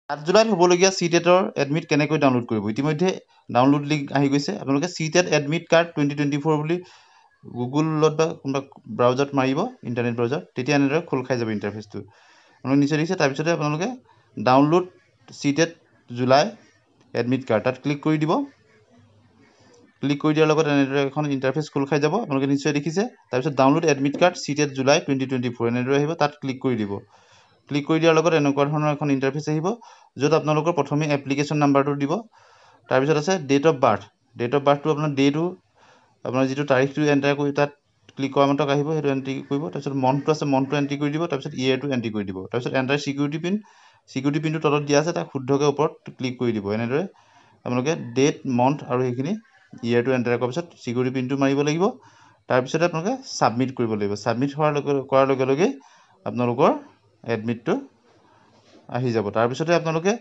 7 জুলাইত হ'বলগীয়া CTET-ৰ এডমিট কেনেকৈ ডাউনলোড কৰিব ইতিমধ্যে ডাউনলোড লিংক আহি গৈছে আপোনালোকে CTET এডমিট কাৰ্ড 2024 বুলি গুগলত বা কোনবা ব্ৰাউজাৰত মাৰিব ইন্টাৰনেট ব্ৰাউজাৰ তেতিয়া এনেদৰে খোল খাই যাব ইন্টাৰফেচটো আপোনালোকে নিশ্চয় দেখিছে তাৰ পিছতে আপোনালোকে download CTET July admit card তাত ক্লিক কৰি দিব ক্লিক কৰি দিয়াৰ লগত এনেদৰে এখন ইন্টাৰফেচ খোল খাই যাব আপোনালোকে নিশ্চয় দেখিছে তাৰ পিছত download admit card CTET July 2024 এনেদৰে আহিব তাত ক্লিক কৰি দিব ক্লিক কৰি দিয়াৰ লগত এনেকুৱা ধৰণৰ এখন ইন্টাৰফেচ আহিব যত আপোনালোকৰ প্ৰথমে এপ্লিকেশন নাম্বাৰটো দিব তাৰ পিছত আছে ডেট অফ বাৰ্থটো আপোনাৰ ডেটো আপোনাৰ যেটো তাৰিখটো এন্টাৰ কৰি তাত ক্লিক কৰা মাত্ৰক আহিব হেতু এন্ট্ৰি কৰিব তাৰ পিছত মন্থটো আছে মন্থটো এন্ট্ৰি কৰি দিব তাৰ পিছত ইয়াৰটো এন্ট্ৰি কৰি দিব তাৰ পিছত এন্টাৰ সিকিউৰিটি পিনটো তলত দিয়া আছে তাক শুদ্ধকে ওপৰত ক্লিক কৰি দিব এনেদৰে আপোনালোকে ডেট মন্থ আৰু হেখিনি ইয়াৰটো এন্টাৰ কৰাৰ পিছত সিকিউৰিটি পিনটো মাৰিব লাগিব তাৰ পিছত আপোনালোকে সাবমিট কৰিব লাগিব সাবমিট কৰাৰ লগে লগে আপোনালোকৰ এডমিটটো আহি যাব তাৰ পিছতে আপোনালোকে